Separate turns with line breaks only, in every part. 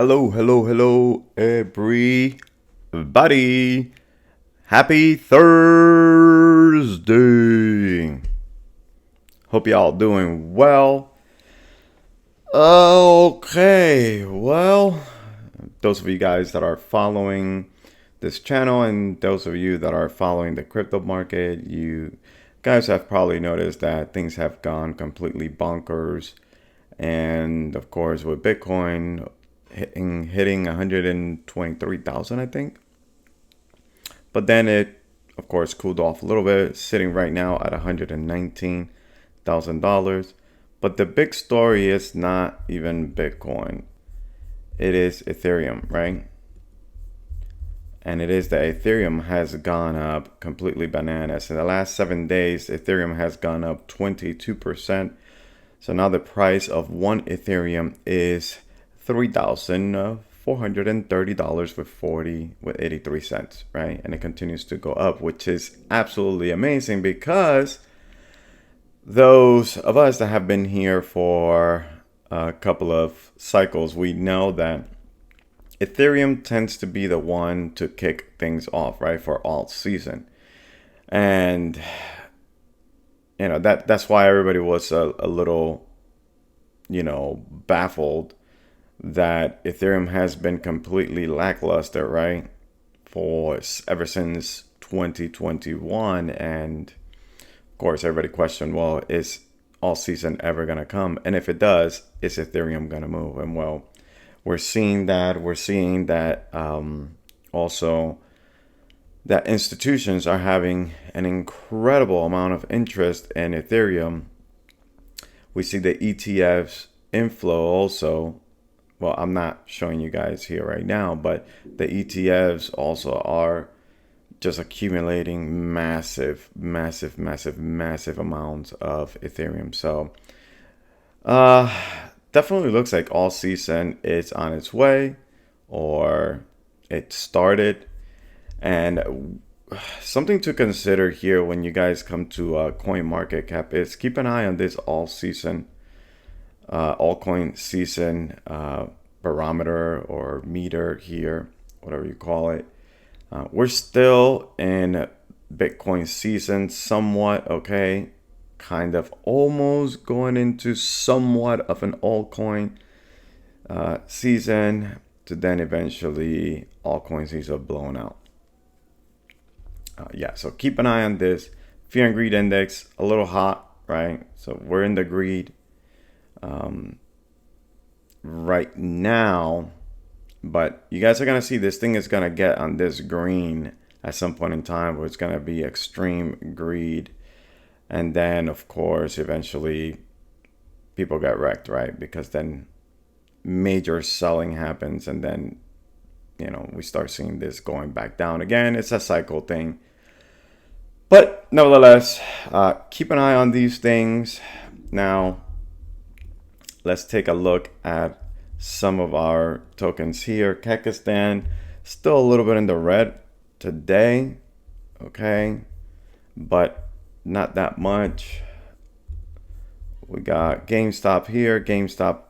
Hello, everybody. Happy Thursday. Hope y'all doing well. Okay, well, those of you guys that are following this channel and those of you that are following the crypto market, you guys have probably noticed that things have gone completely bonkers. And of course, with Bitcoin hitting 123,000, I think. But then it, of course, cooled off a little bit, sitting right now at $119,000. But the big story is not even Bitcoin. It is Ethereum, right? And it is that Ethereum has gone up completely bananas. In the last 7 days, Ethereum has gone up 22%. So now the price of one Ethereum is $3,430 with 83 cents, right? And it continues to go up, which is absolutely amazing because those of us that have been here for a couple of cycles, we know that Ethereum tends to be the one to kick things off, right, for alt season. And that's why everybody was a little baffled that Ethereum has been completely lackluster, right, for ever since 2021. And of course, everybody questioned, well, is all season ever going to come? And if it does, is Ethereum going to move? And well, we're seeing that. Also that institutions are having an incredible amount of interest in Ethereum. We see the ETFs inflow also. Well, I'm not showing you guys here right now, but the ETFs also are just accumulating massive amounts of Ethereum. So definitely looks like all season is on its way, or it started. And something to consider here when you guys come to coin market cap is keep an eye on this altcoin season barometer or meter here, whatever you call it. We're still in Bitcoin season somewhat, okay, kind of almost going into somewhat of an altcoin season, to then eventually altcoin season blown out. So keep an eye on this. Fear and greed index, a little hot, right? So we're in the greed right now, but you guys are going to see this thing is going to get on this green at some point in time where it's going to be extreme greed. And then, of course, eventually people get wrecked, right? Because then major selling happens and then, we start seeing this going back down again. It's a cycle thing. But nevertheless, keep an eye on these things. Now, let's take a look at some of our tokens here. Kekistan, still a little bit in the red today, okay, but not that much. We got GameStop here. GameStop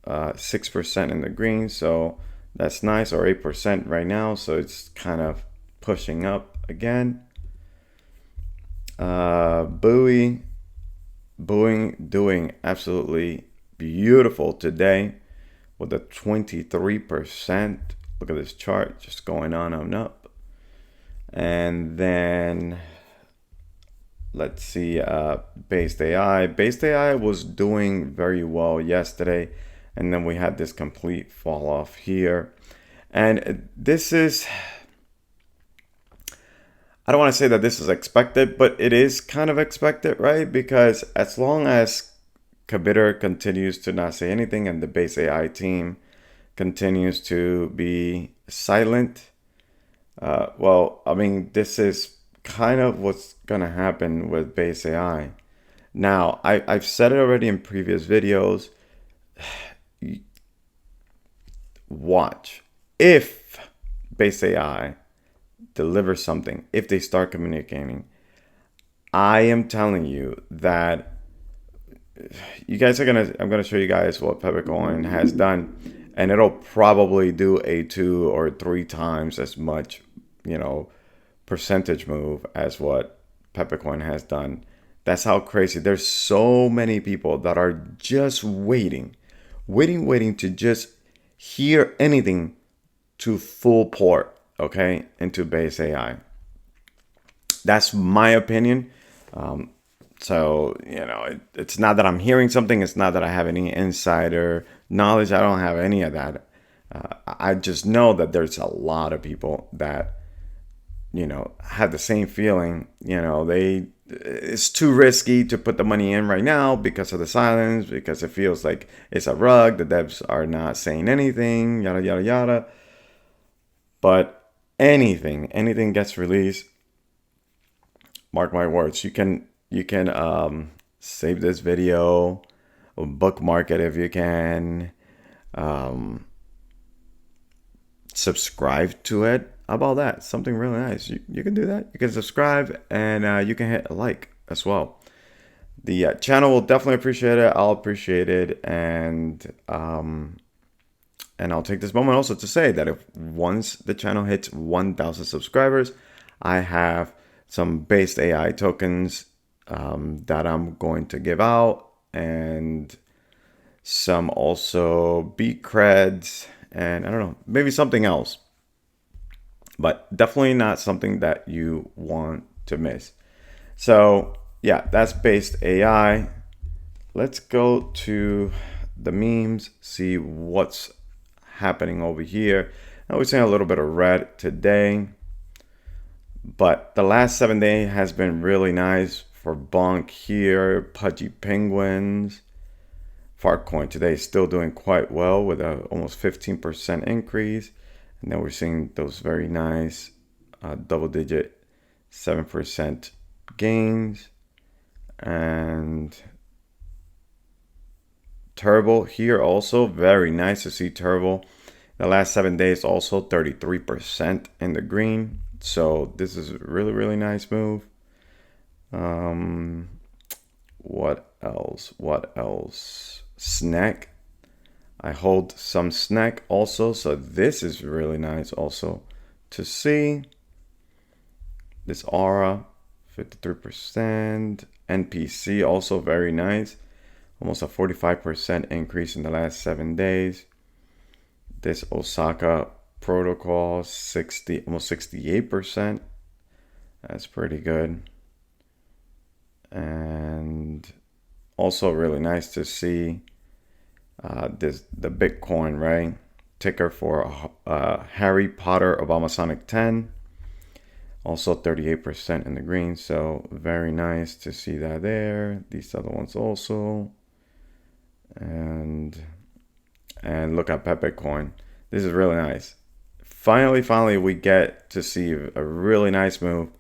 6% in the green, so that's nice, or 8% right now, so it's kind of pushing up again. Bowie doing absolutely beautiful today with a 23%. Look at this chart, just going on and up. And then let's see, Based AI. Based AI was doing very well yesterday, and then we had this complete fall off here. And this is, I don't want to say that this is expected, but it is kind of expected, right? Because as long as Kabiter continues to not say anything and the Base AI team continues to be silent, this is kind of what's going to happen with Base AI. Now, I've said it already in previous videos. Watch. If Base AI deliver something, if they start communicating, I am telling you that I'm gonna show you guys what Pepecoin has done. and it'll probably do a 2 or 3 times as much, you know, percentage move as what Pepecoin has done. That's how crazy. There's so many people that are just waiting to just hear anything to full port, okay, into base AI. That's my opinion. So, you know, it's not that I'm hearing something. It's not that I have any insider knowledge. I don't have any of that. I just know that there's a lot of people that, you know, have the same feeling. You know, it's too risky to put the money in right now because of the silence, because it feels like it's a rug. The devs are not saying anything, yada, yada, yada. But anything gets released, mark my words, you can save this video, or bookmark it if you can, subscribe to it. How about that? Something really nice. You can do that. You can subscribe, and you can hit a like as well. The channel will definitely appreciate it. I'll appreciate it, and I'll take this moment also to say that if once the channel hits 1,000 subscribers, I have some based AI tokens that I'm going to give out, and some also beat creds, and I don't know, maybe something else, but definitely not something that you want to miss. So yeah, that's based AI. Let's go to the memes, see what's happening over here. Now we're seeing a little bit of red today, but the last 7 days has been really nice for Bonk here, Pudgy Penguins. Farcoin today is still doing quite well with a almost 15% increase. And then we're seeing those very nice double-digit 7% gains. And Turbo here also, very nice to see Turbo. The last 7 days also 33% in the green. So this is a really, really nice move. What else? Snack. I hold some snack also, so this is really nice also to see. This Aura, 53%. NPC also very nice. Almost a 45% increase in the last 7 days. This Osaka Protocol, almost 68%. That's pretty good. And also really nice to see the Bitcoin, right? Ticker for Harry Potter Obama Sonic 10. Also 38% in the green. So very nice to see that there. These other ones also. And look at Pepecoin. This is really nice. Finally, we get to see a really nice move.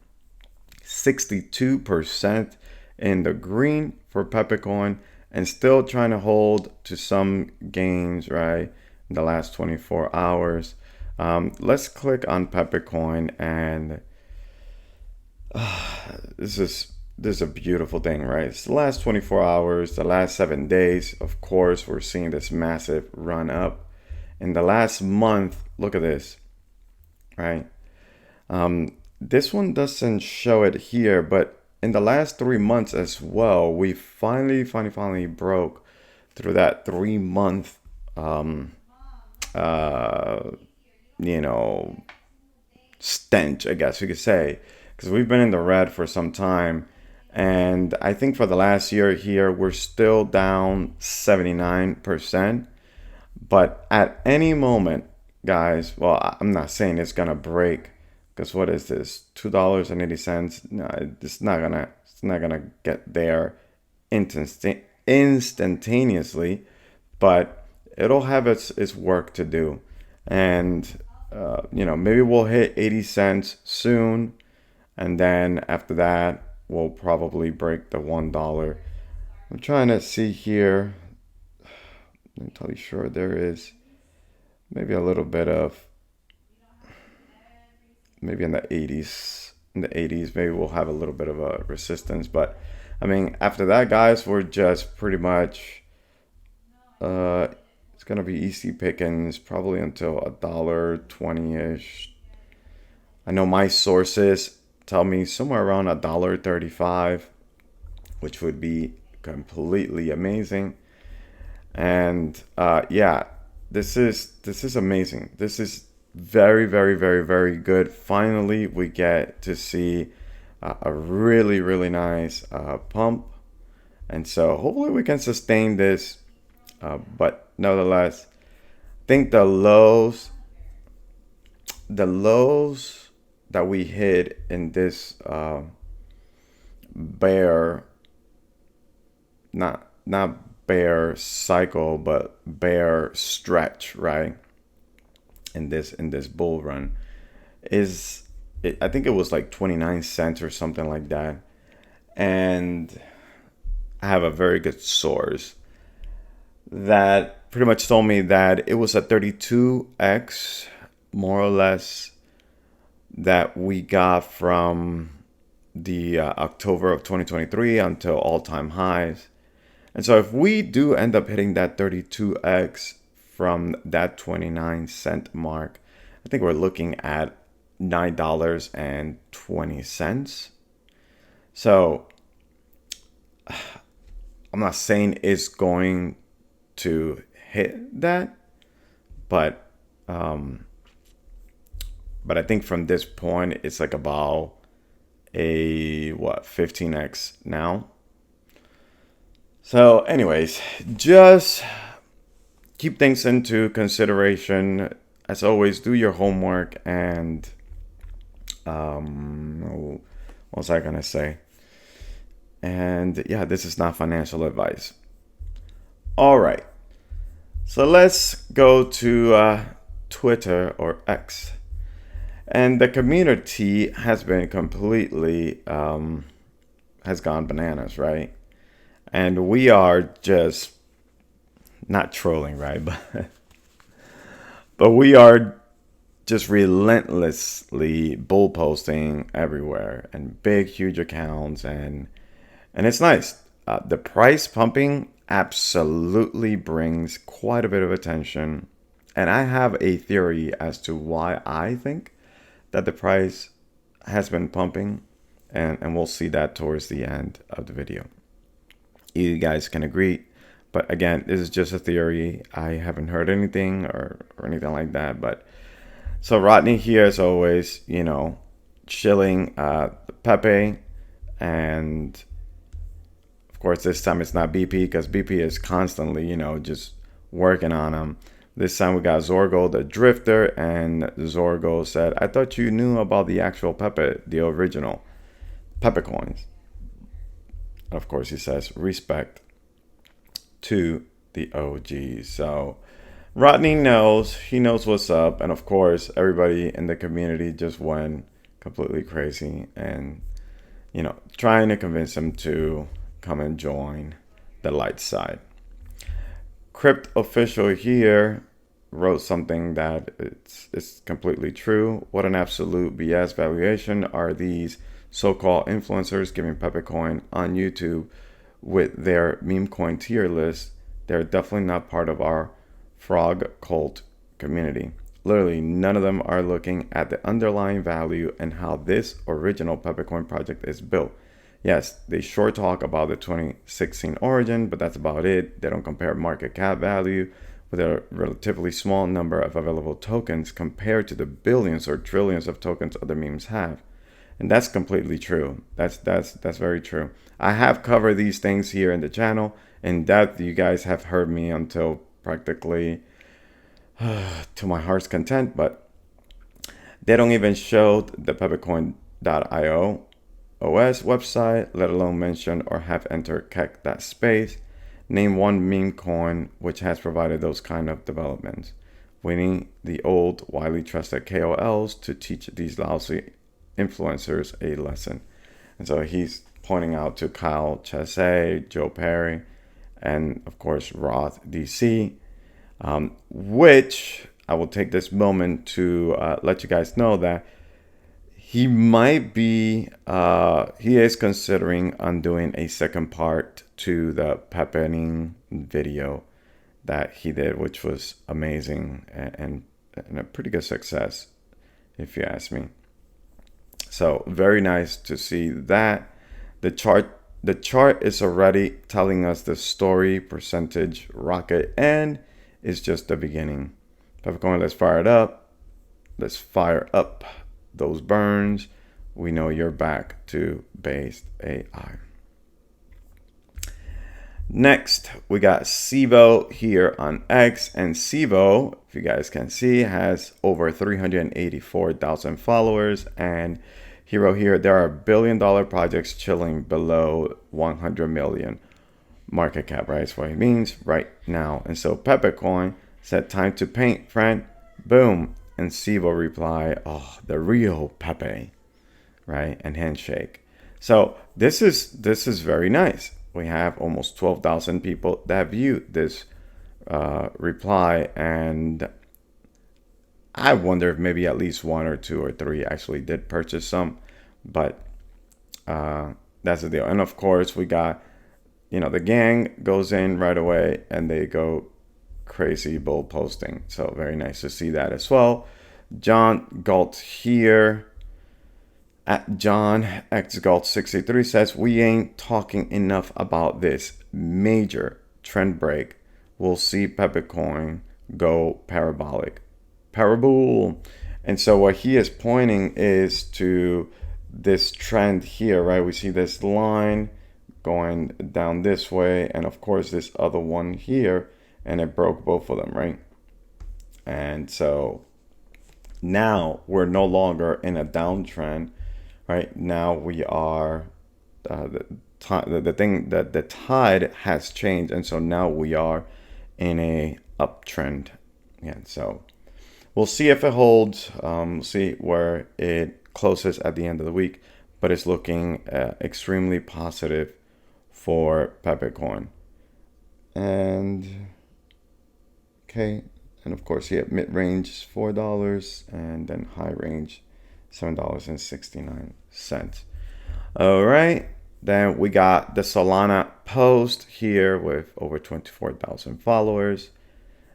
62% in the green for Pepecoin, and still trying to hold to some gains, right, in the last 24 hours. Let's click on Pepecoin, and this is a beautiful thing, right? It's the last 24 hours, the last 7 days. Of course, we're seeing this massive run up. In the last month, look at this, right? This one doesn't show it here, but in the last 3 months as well, we finally broke through that 3-month, you know, stench, I guess you could say, because we've been in the red for some time. And I think for the last year here, we're still down 79%. But at any moment, guys, well, I'm not saying it's going to break, because what is this? $2.80? No, it's not gonna get there instantaneously, but it'll have its work to do. And you know, maybe we'll hit 80 cents soon, and then after that we'll probably break the $1. I'm trying to see here. I'm totally sure there is maybe a little bit of, maybe in the 80s. In the 80s, maybe we'll have a little bit of a resistance. But I mean, after that, guys, we're just pretty much It's gonna be easy pickings probably until $1.20-ish. I know my sources tell me somewhere around $1.35, which would be completely amazing. And yeah, this is amazing. This is very, very, very, very good. Finally, we get to see a really, really nice pump, and so hopefully we can sustain this. But nevertheless, I think the lows that we hit in this bear, not bear cycle, but bear stretch, right? In this bull run I think it was like 29 cents or something like that. And I have a very good source that pretty much told me that it was a 32x more or less that we got from the October of 2023 until all-time highs. And so if we do end up hitting that 32x from that 29-cent mark, I think we're looking at $9.20. So I'm not saying it's going to hit that, but I think from this point it's like about a 15x now. So anyways, just keep things into consideration. As always, do your homework. And what was I gonna say? And yeah, this is not financial advice. All right, so let's go to Twitter, or X. And the community has been completely has gone bananas, right? And we are just not trolling, right? But we are just relentlessly bull posting everywhere, and big, huge accounts, and it's nice. The price pumping absolutely brings quite a bit of attention, and I have a theory as to why I think that the price has been pumping, and we'll see that towards the end of the video. You guys can agree, but again, this is just a theory. I haven't heard anything or anything like that. But so Rodney here, as always, chilling Pepe, and of course this time it's not BP, because BP is constantly, just working on him. This time we got Zorgo the Drifter, and Zorgo said, "I thought you knew about the actual Pepe, the original Pepecoins." Of course, he says, "Respect to the OGs." So Rodney knows, he knows what's up. And of course, everybody in the community just went completely crazy and, trying to convince him to come and join the light side. Crypofficial here wrote something that it's completely true. What an absolute BS valuation are these so-called influencers giving Pepecoin on YouTube with their meme coin tier list. They're definitely not part of our frog cult community. Literally, none of them are looking at the underlying value and how this original Pepecoin project is built. Yes, they sure talk about the 2016 origin, but that's about it. They don't compare market cap value with a relatively small number of available tokens compared to the billions or trillions of tokens other memes have. And that's completely true. That's very true. I have covered these things here in the channel in depth. You guys have heard me until practically to my heart's content, but they don't even show the Pepecoin.io OS website, let alone mention or have entered Kek.space. Name one meme coin which has provided those kind of developments. We need the old, widely trusted KOLs to teach these lousy influencers a lesson. And so he's pointing out to Kyle Chesay, Joe Perry, and of course Roth DC, which I will take this moment to let you guys know that he might be, he is considering undoing a second part to the Pepening video that he did, which was amazing and a pretty good success, if you ask me. So very nice to see that. The chart is already telling us the story percentage rocket, and it's just the beginning. Pepecoin, let's fire it up. Let's fire up those burns. We know you're back to based AI. Next, we got Sibo here on X, and Sibo, if you guys can see, has over 384,000 followers. And hero here, there are billion-dollar projects chilling below 100 million market cap, right? That's what it means right now. And so Pepecoin said, "Time to paint, friend." Boom. And Sibo reply, "Oh, the real Pepe," right? And handshake. So this is very nice. We have almost 12,000 people that viewed this reply, and I wonder if maybe at least 1 or 2 or 3 actually did purchase some, but that's the deal. And of course, we got, the gang goes in right away and they go crazy bull posting. So very nice to see that as well. John Galt here at John X Galt 63 says, "We ain't talking enough about this major trend break. We'll see Pepecoin go parabolic." Parabol. And so what he is pointing is to this trend here, right? We see this line going down this way, and of course this other one here, and it broke both of them, right? And so now we're no longer in a downtrend. Right now we are the tide has changed, and so now we are in a uptrend. Yeah, so we'll see if it holds. See where it closes at the end of the week, but it's looking extremely positive for Pepecoin. And okay, and of course, yeah, mid range is $4, and then high range $7.69. All right, then we got the Salana post here with over 24,000 followers.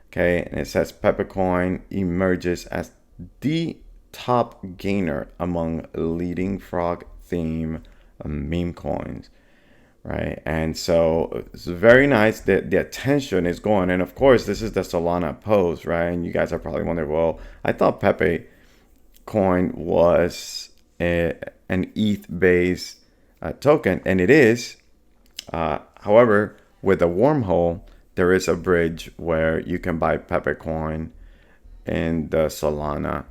Okay, and it says Pepecoin emerges as the top gainer among leading frog theme meme coins, right? And so it's very nice that the attention is going. And of course, this is the Salana post, right? And you guys are probably wondering, well, I thought Pepecoin was an ETH-based token, and it is. However, with a wormhole, there is a bridge where you can buy Pepecoin in the Salana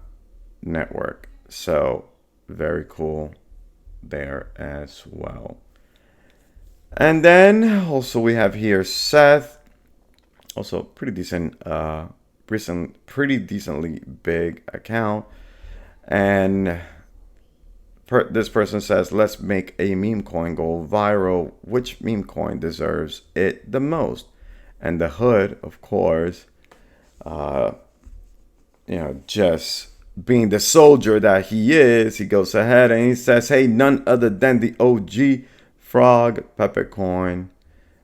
network. So very cool there as well. And then also we have here Seth, also pretty decent, pretty decently big account. And this person says, "Let's make a meme coin go viral. Which meme coin deserves it the most?" And the hood, of course, just being the soldier that he is, he goes ahead and he says, "Hey, none other than the OG frog Pepecoin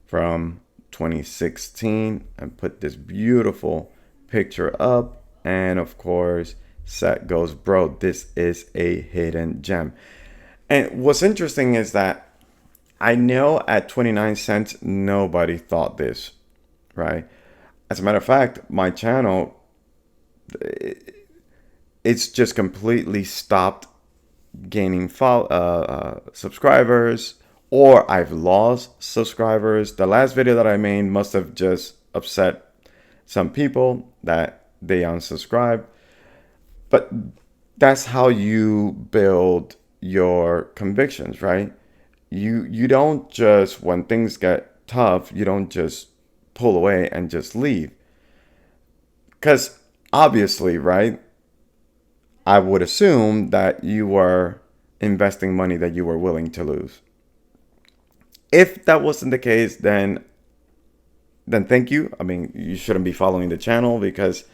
from 2016," and put this beautiful picture up. And of course, Seth goes, "Bro, this is a hidden gem." And what's interesting is that I know at 29 cents, nobody thought this, right? As a matter of fact, my channel, it's just completely stopped gaining subscribers, or I've lost subscribers. The last video that I made must have just upset some people that they unsubscribed. But that's how you build your convictions, right? You don't just, when things get tough, you don't just pull away and just leave. Because obviously, right, I would assume that you were investing money that you were willing to lose. If that wasn't the case, then thank you. I mean, you shouldn't be following the channel because,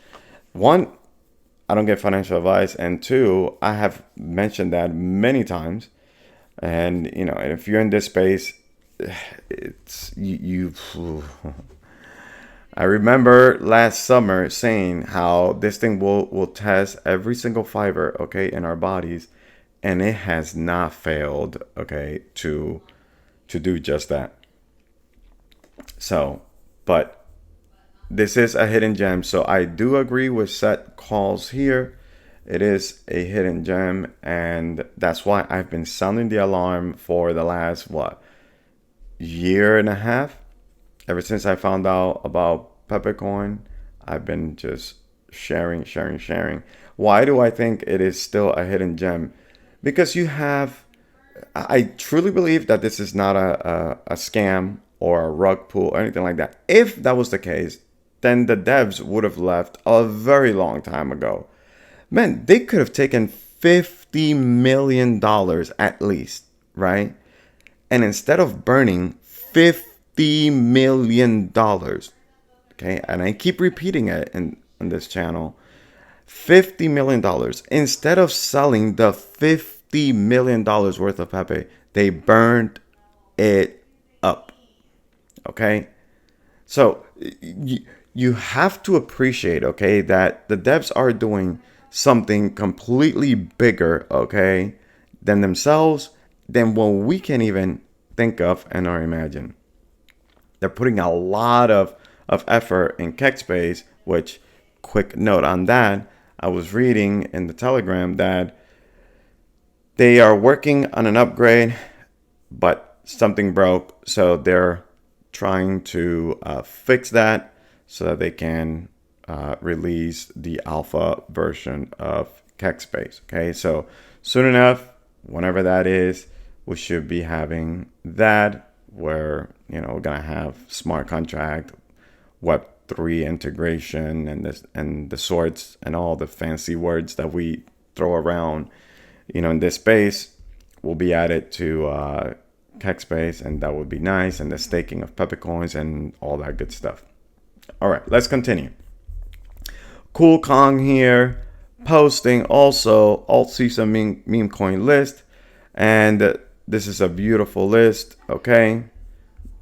one, I don't get financial advice, and two, I have mentioned that many times. And if you're in this space, it's you I remember last summer saying how this thing will test every single fiber, okay, in our bodies, and it has not failed, okay, to do just that. So, but this is a hidden gem. So I do agree with Seth calls here. It is a hidden gem, and that's why I've been sounding the alarm for the last year and a half. Ever since I found out about Pepecoin, I've been just sharing. Why do I think it is still a hidden gem? Because I truly believe that this is not a scam or a rug pull or anything like that. If that was the case, then the devs would have left a very long time ago. Man, they could have taken $50 million at least, right? And instead of burning $50 million, okay, and I keep repeating it in this channel, $50 million, instead of selling the $50 million worth of Pepe, they burned it up, okay? So you have to appreciate, okay, that the devs are doing something completely bigger, okay, than themselves, than what we can even think of and or imagine. They're putting a lot of effort in Kekistan, which, quick note on that, I was reading in the Telegram that they are working on an upgrade, but something broke, so they're trying to fix that so that they can release the alpha version of Kekistan. Okay, so soon enough, whenever that is, we should be having that where, you know, we're gonna have smart contract, Web3 integration, and the sorts and all the fancy words that we throw around, you know, in this space will be added to Kekistan, and that would be nice, and the staking of Pepecoins and all that good stuff. All right, let's continue. Cool Kong here, posting also alt season meme coin list, and this is a beautiful list, okay,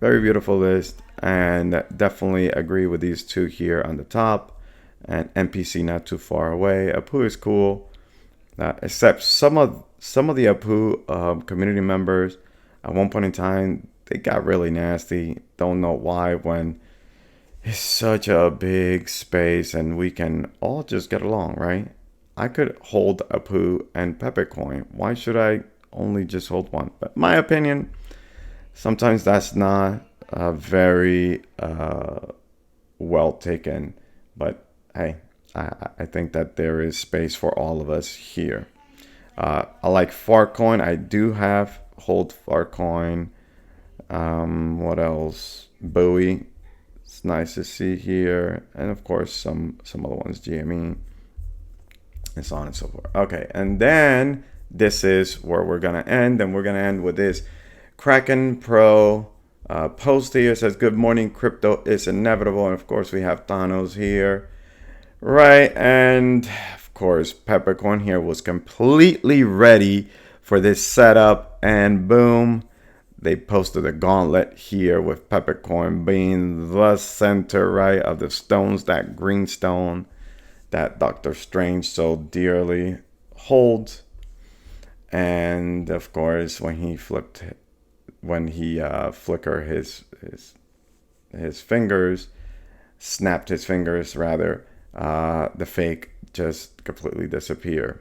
very beautiful list, and definitely agree with these two here on the top, and NPC not too far away. Apu is cool, except some of the Apu community members at one point in time, they got really nasty. Don't know why, when it's such a big space and we can all just get along, right? I could hold Apu and Pepecoin. Why should I only just hold one? But my opinion, sometimes that's not very well taken. But hey, I think that there is space for all of us here. I like Farcoin. I do hold Farcoin. What else? Bowie. It's nice to see here, and of course some other ones, GME, and so on and so forth. Okay, and then this is where we're gonna end, and we're gonna end with this Kraken Pro post here. It says, "Good morning, crypto is inevitable," and of course we have Thanos here, right? And of course Pepecoin here was completely ready for this setup, and boom. They posted a gauntlet here with Pepecoin being the center, right, of the stones, that green stone that Doctor Strange so dearly holds. And of course, when he flickered his fingers, snapped his fingers rather, the fake just completely disappeared.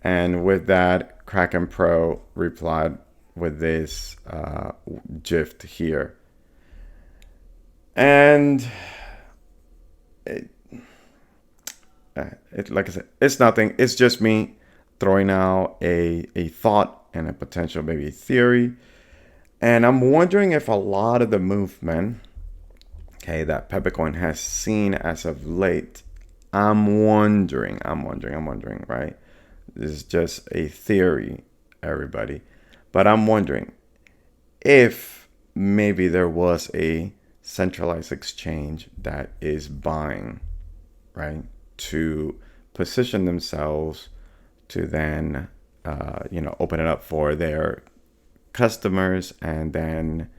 And with that, Kraken Pro replied with this GIF here, and it, like I said, it's nothing. It's just me throwing out a thought and a potential maybe theory, and I'm wondering if a lot of the movement, okay, that Pepecoin has seen as of late, I'm wondering, right? This is just a theory, everybody. But I'm wondering if maybe there was a centralized exchange that is buying, right, to position themselves to then, open it up for their customers, and then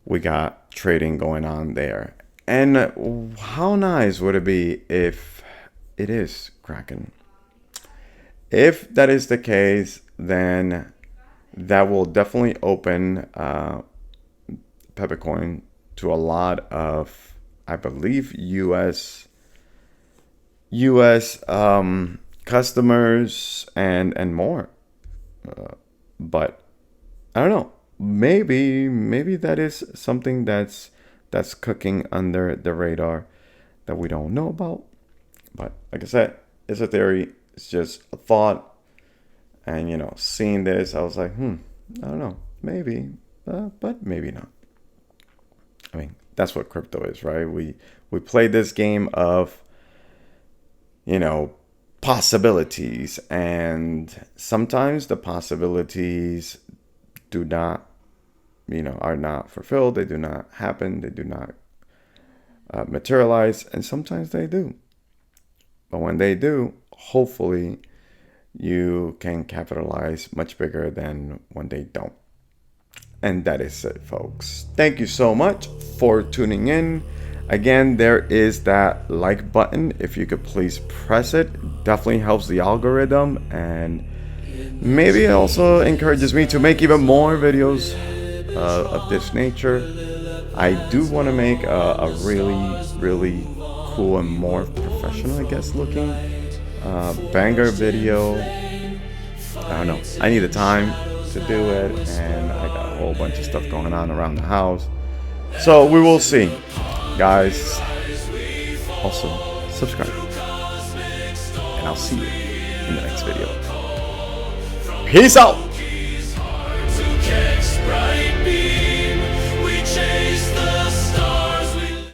we got trading going on there. And how nice would it be if it is Kraken? If that is the case, then that will definitely open Pepecoin to a lot of, I believe, US customers and more. But I don't know. Maybe that is something that's cooking under the radar that we don't know about. But like I said, it's a theory. It's just a thought. And seeing this, I was like, I don't know, maybe, but maybe not. I mean, that's what crypto is, right? We play this game of possibilities, and sometimes the possibilities do not are not fulfilled. They do not happen. They do not materialize, and sometimes they do. But when they do, hopefully you can capitalize much bigger than when they don't. And that is it, folks. Thank you so much for tuning in. Again, there is that like button. If you could please press it, definitely helps the algorithm, and maybe it also encourages me to make even more videos of this nature. I do want to make a really cool and more professional, I guess, looking banger video. I don't know. I need the time to do it, and I got a whole bunch of stuff going on around the house. So we will see. Guys, also subscribe, and I'll see you in the next video. Peace out.